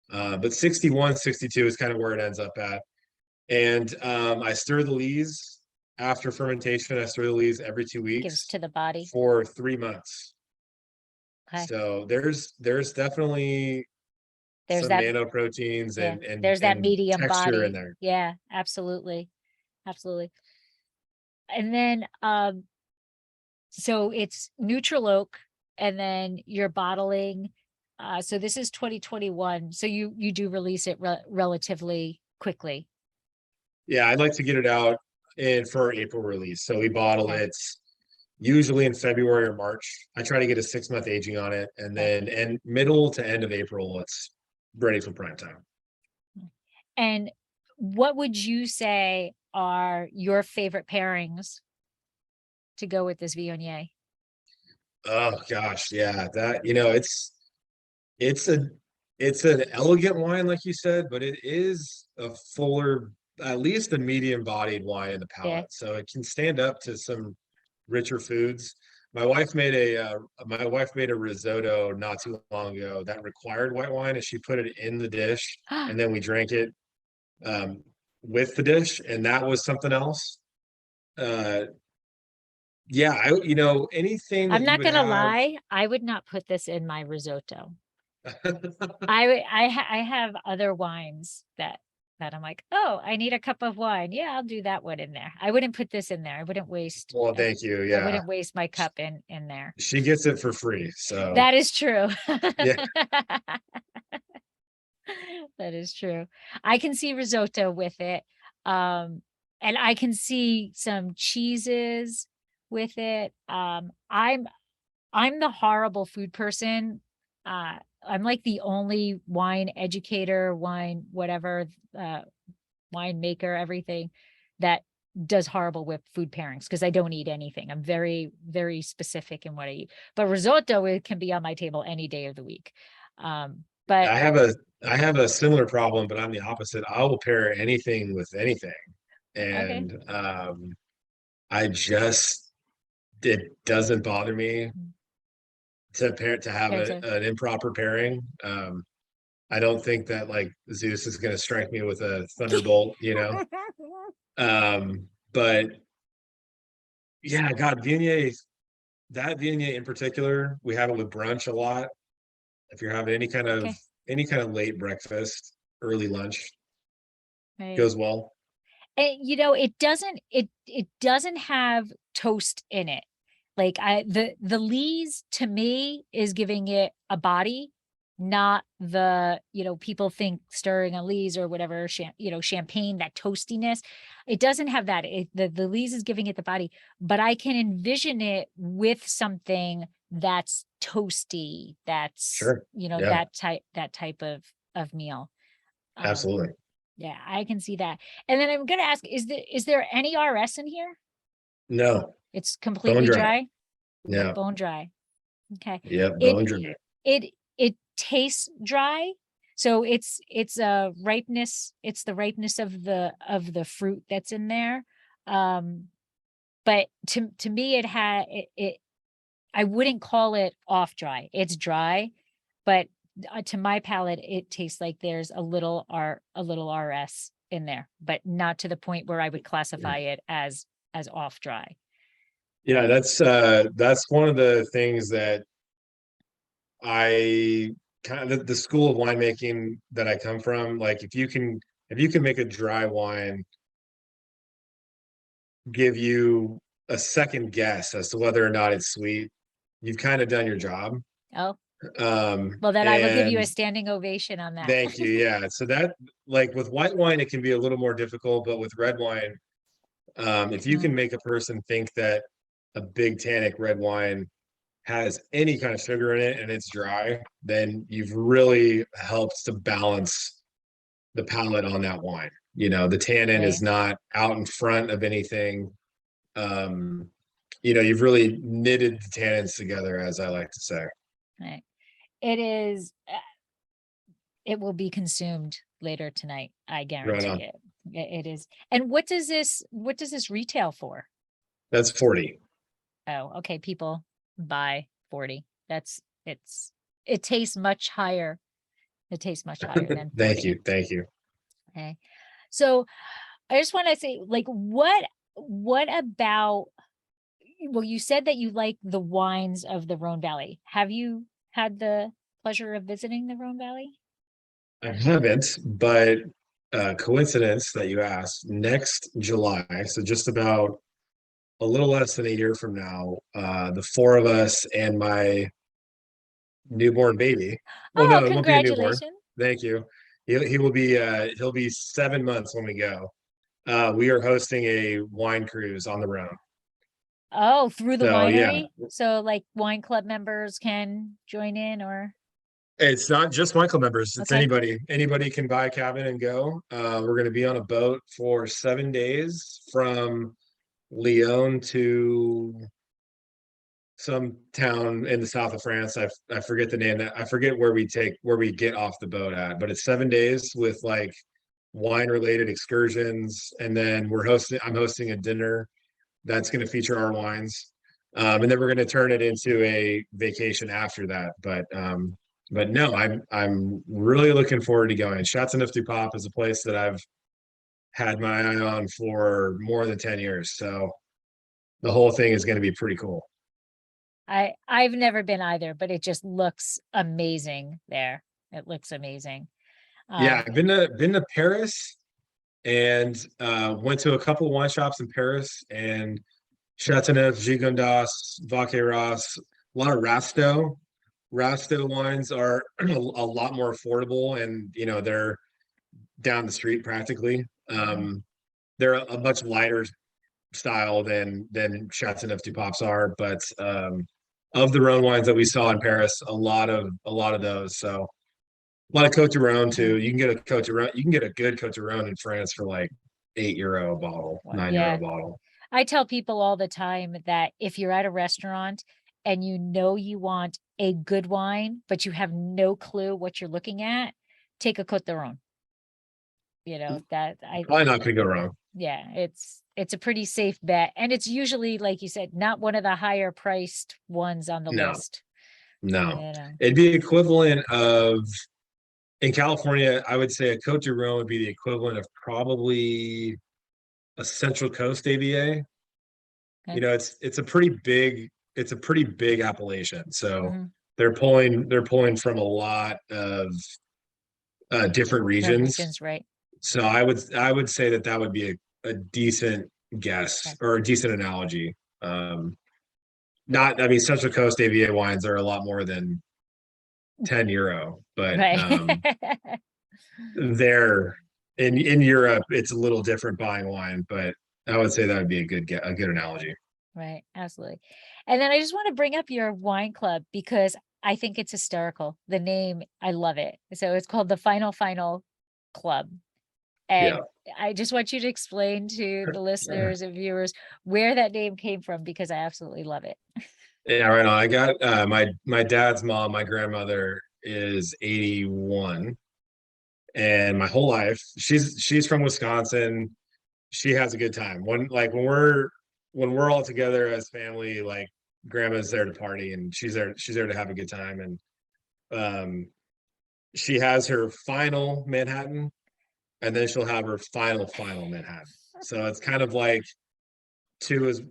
But 61, 62 is kind of where it ends up at. And I stir the lees after fermentation. I stir the lees every 2 Gives weeks to the body. for 3 months. Okay. So there's definitely There's some that, nanoproteins yeah, and and there's that and medium texture in body. there. Yeah, absolutely. Absolutely. And then, so it's neutral oak and then you're bottling. So this is 2021. So you do release it relatively quickly. Yeah, I'd like to get it out in for our April release. So we bottle Okay. it usually in February or March. I try to get a 6-month aging on it, and Okay. then and middle to end of April, it's ready for prime time. And what would you say are your favorite pairings to go with this Viognier? Oh gosh, yeah, that it's a it's an elegant wine, like you said, but it is a fuller, at least a medium bodied wine in the Yeah. palate. So it can stand up to some richer foods. My wife made a risotto not too long ago that required white wine, and she put it in the dish, and then we drank it um, with the dish, and that was something else. Uh, yeah, anything I'm that you not would gonna have. lie, I would not put this in my risotto. I have other wines that I'm like, oh, I need a cup of wine. Yeah, I'll do that one in there. I wouldn't put this in there. I wouldn't waste. Well, thank you. I Yeah, wouldn't waste my cup in there. she gets it for free. So That is true. yeah, That is true. I can see risotto with it. And I can see some cheeses with it. I'm the horrible food person. I'm like the only wine educator, wine, whatever, uh, winemaker, everything that does horrible with food pairings because I don't eat anything. I'm very, very specific in what I eat. But risotto, it can be on my table any day of the week. But I have a I have a similar problem, but I'm the opposite. I will pair anything with anything, okay. and I just it doesn't bother me to have Pairs are an improper pairing. I don't think that like Zeus is going to strike me with a thunderbolt, but yeah, God, Viognier, that Viognier in particular, we have it with brunch a lot. If you're having okay. any kind of late breakfast, early lunch, Right. goes well. And it doesn't have toast in it. Like the lees to me is giving it a body, not the, people think stirring a lees or whatever, champagne, that toastiness. It doesn't have that. The lees is giving it the body, but I can envision it with something that's toasty, that's, Sure. Yeah, that type of meal. Um, absolutely. yeah, I can see that. And then I'm gonna ask, is there any RS in here? No, It's bone completely dry. dry, Yeah. bone dry. Okay. Yep. It Bone dry. it tastes dry. So it's a ripeness, it's the ripeness of the fruit that's in there. But to me it I wouldn't call it off dry. It's dry, but to my palate, it tastes like there's a little RS in there, but not to the point where I would classify it as off dry. Yeah, that's one of the things that I kind of the school of winemaking that I come from. Like if you can make a dry wine give you a second guess as to whether or not it's sweet, you've kind of done your job. Oh, well, then I will give you And a standing ovation on that. thank you. Yeah. So that like with white wine, it can be a little more difficult, but with red wine, if you can Mm, make a person think that a big tannic red wine has any kind of sugar in it and it's dry, then you've really helped to balance the palate on that wine. The tannin is right, not out in front of anything. Um, you've really knitted the tannins together, as I like to say. right. It is, it will be consumed later tonight. I Right guarantee on. it. It is. And what does this retail for? That's 40. Oh, okay, people buy 40. It tastes much higher. It tastes much higher than Thank 40. you. Thank you. Okay. So I just want to say, like, what about, well, you said that you like the wines of the Rhone Valley. Have you had the pleasure of visiting the Rhone Valley? I haven't, but coincidence that you asked, next July, so just about a little less than a year from now, the four of us and my newborn baby. Well, Oh, no, it won't be a newborn. congratulations. Thank you. He will be he'll be 7 months when we go. We are hosting a wine cruise on the Rhone. Oh, through the So yeah, winery? So like wine club members can join in or it's not just wine club members. It's okay. anybody. Anybody can buy a cabin and go. We're going to be on a boat for 7 days from Lyon to some town in the south of France. I forget the name. That I forget where we get off the boat at, but it's 7 days with like wine related excursions, and then I'm hosting a dinner that's going to feature our wines, and then we're going to turn it into a vacation after that. But no, I'm really looking forward to going. Châteauneuf-du-Pape is a place that I've had my eye on for more than 10 years. So the whole thing is going to be pretty cool. I've never been either, but it just looks amazing there. It looks amazing. Yeah, I've been to Paris and went to a couple wine shops in Paris and Chateauneuf, Gigondas, Vaqueras, a lot of Rasto. Rasto wines are a lot more affordable, and they're down the street practically. They're a much lighter style than Chateauneuf du Pape's are, but of the Rhone wines that we saw in Paris, a lot of those. So a lot of Cote de Rhône too. You can get a Cote de Rhône, you can get a good Cote de Rhône in France for like €8 a bottle, €9 a bottle. I tell people all the time that if you're at a restaurant and you know you want a good wine, but you have no clue what you're looking at, take a Côte de Rhône. Probably not gonna go wrong. Yeah, it's a pretty safe bet. And it's usually, like you said, not one of the higher priced ones on the list. No. It'd be equivalent of, in California, I would say a Cote de Rhône would be the equivalent of probably a Central Coast AVA. Okay. It's a pretty big appellation. So they're pulling from a lot of different regions. Right. So I would say that would be a decent guess or a decent analogy. Central Coast AVA wines are a lot more than €10, but they're in Europe, it's a little different buying wine, but I would say that would be a good analogy. Right, absolutely. And then I just want to bring up your wine club because I think it's hysterical. The name, I love it. So it's called the Final Club. And I just want you to explain to the listeners and viewers where that name came from because I absolutely love it. Yeah, right on. I got my dad's mom, my grandmother is 81, and my whole life she's from Wisconsin. She has a good time. When we're all together as family, like grandma's there to party and she's there to have a good time. And she has her final Manhattan, and then she'll have her final Manhattan. So it's kind of like two is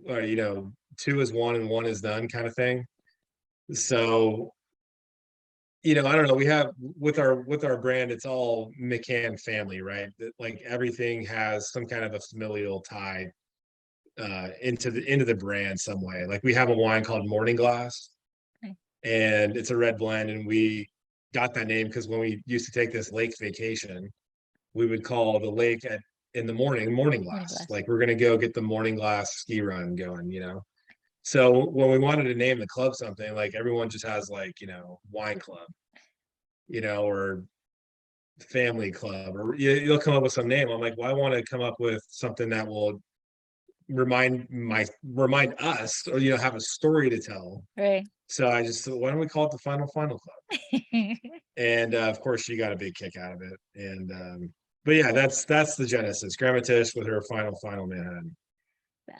one and one is done kind of thing. So I don't know. We have with our brand, it's all McKahn family, right? Like everything has some kind of a familial tie into the brand some way. Like we have a wine called Morning Glass, and it's a red blend, and we got that name because when we used to take this lake vacation, we would call the lake in the morning glass. Like we're gonna go get the Morning Glass ski run going, So when we wanted to name the club something, like everyone just has like, wine club, or family club, or you'll come up with some name. I'm like, well, I want to come up with something that will remind us, or have a story to tell. Right. So I just why don't we call it the Final Club? And of course she got a big kick out of it. And but yeah, that's the genesis. Grandma Tish with her final Manhattan.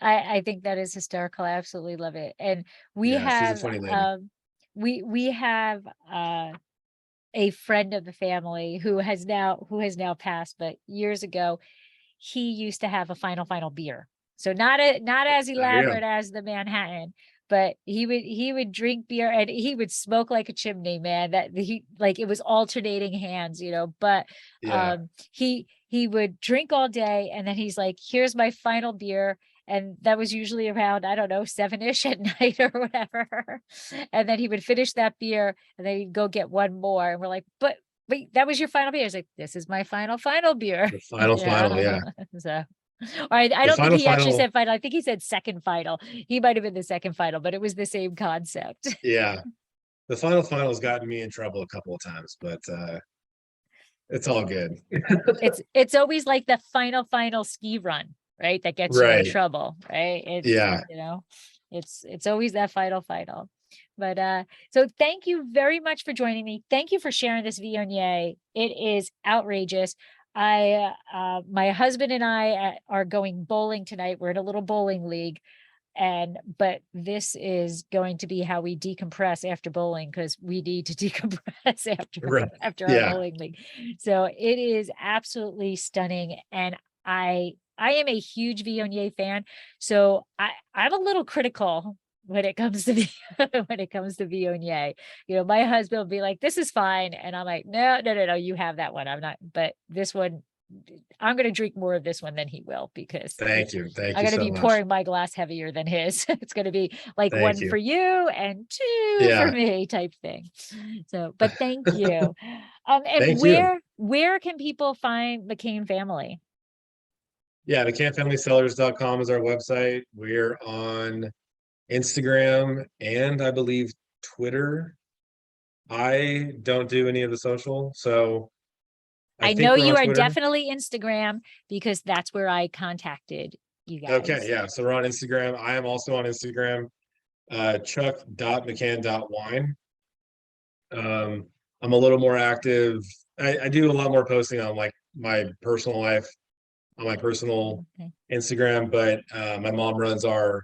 I think that is hysterical. I absolutely love it. And we She's a have funny lady. We have a friend of the family who has now passed, but years ago he used to have a final beer. So not as elaborate as the Manhattan, but he would drink beer and he would smoke like a chimney, man. That he like it was alternating hands, but he would drink all day and then he's like, here's my final beer. And that was usually around, I don't know, 7-ish at night or whatever. And then he would finish that beer and then he'd go get one more. And we're like, but wait, that was your final beer. He's like, this is my final beer. The final, yeah. So, all right. I don't think he actually said final. I think he said second final. He might have been the second final, but it was the same concept. Yeah. The final's gotten me in trouble a couple of times, but it's all good. It's always like the final ski run, right? That gets you in trouble, right? It's always that final. But so thank you very much for joining me. Thank you for sharing this Viognier. It is outrageous. My husband and I are going bowling tonight. We're in a little bowling league. But this is going to be how we decompress after bowling because we need to decompress after our bowling league. So it is absolutely stunning. And I I am a huge Viognier fan, so I'm a little critical when it comes to when it comes to Viognier. You know, my husband will be like, "This is fine," and I'm like, "No, no, no, no, you have that one. I'm not." But this one, I'm going to drink more of this one than he will because Thank I'm you going to so be much. pouring my glass heavier than his. It's going to be like Thank one you. for you and two for Yeah. me type thing. So, but thank you. And Thank you. where can people find McKahn family? Yeah, McKahn is our website. We're on Instagram and I believe Twitter. I don't do any of the social, so I I think know we're you on are Twitter. definitely Instagram because that's where I contacted you Okay, guys. yeah. So we're on Instagram. I am also on Instagram, chuck.mccann.wine. I'm a little more active. I do a lot more posting on like my personal life on my personal Okay. Instagram, but my mom runs our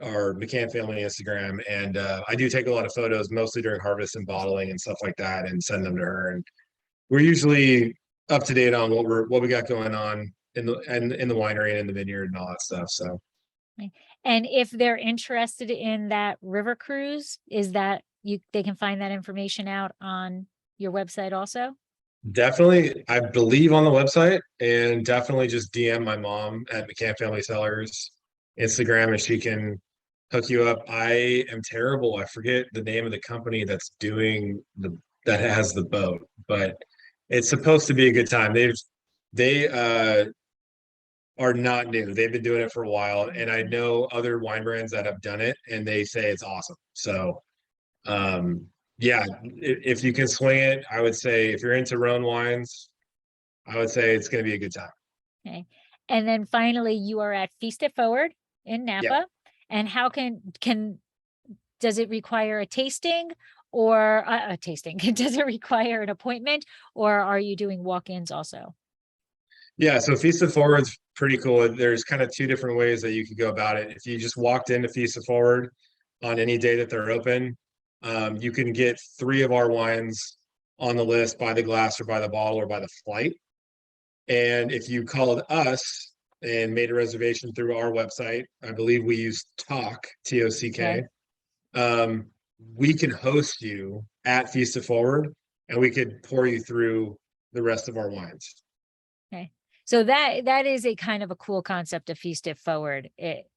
McKahn family Instagram, and I do take a lot of photos, mostly during harvest and bottling and stuff like that, and send them to her. And we're usually up to date on what we got going on in the winery and in the vineyard and all that stuff. So Okay. And if they're interested in that river cruise, is that they can find that information out on your website also? definitely, I believe on the website, and definitely just DM my mom at McKahn Family Cellars Instagram, and she can hook you up. I am terrible. I forget the name of the company that's doing that has the boat, but it's supposed to be a good time. They are not new. They've been doing it for a while, and I know other wine brands that have done it, and they say it's awesome. So, yeah, if you can swing it, I would say if you're into Rhône wines, I would say it's going to be a good time. Okay. And then finally, you are at Feast It Forward in Yeah. Napa. And how does it require a tasting or a tasting? Does it require an appointment or are you doing walk-ins also? Yeah, so Feast of Forward's pretty cool. There's kind of two different ways that you could go about it. If you just walked into Feast of Forward on any day that they're open, you can get 3 of our wines on the list by the glass or by the bottle or by the flight. And if you called us and made a reservation through our website, I believe we use Talk, Okay. TOCK, um, we can host you at Feast of Forward and we could pour you through the rest of our wines. Okay. So that is a kind of a cool concept of Feast It Forward.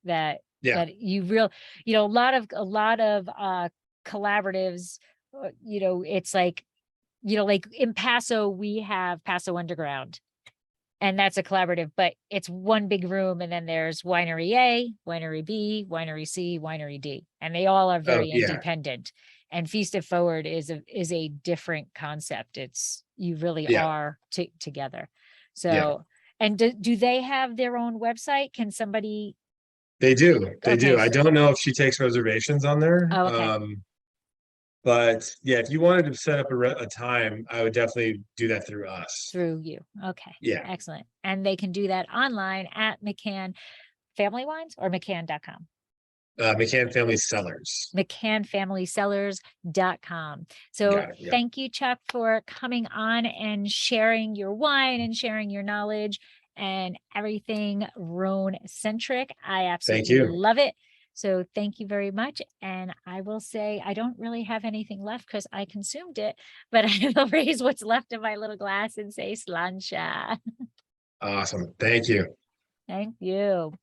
That Yeah. a lot of collaboratives, it's like, like in Paso, we have Paso Underground, and that's a collaborative, but it's one big room, and then there's Winery A, Winery B, Winery C, Winery D, and they all are Oh, very yeah. independent. And Feast It Forward is a different concept. It's you really Yeah. are together. Yeah. So, and do they have their own website? Can somebody? They do. They Okay. do. I don't know if she takes reservations on there. Oh, okay. But yeah, if you wanted to set up a time, I would definitely do that through us. Through you. Okay. Yeah. Excellent. And they can do that online at McKahn Family Wines or McKahn.com. McKahn Family Cellars. McKahn.com. So Got it. Yeah. thank you, Chuck, for coming on and sharing your wine and sharing your knowledge and everything Rhône centric. I Thank absolutely you. love it. So thank you very much. And I will say I don't really have anything left because I consumed it, but I will raise what's left of my little glass and say slancha. Awesome. Thank you. Thank you.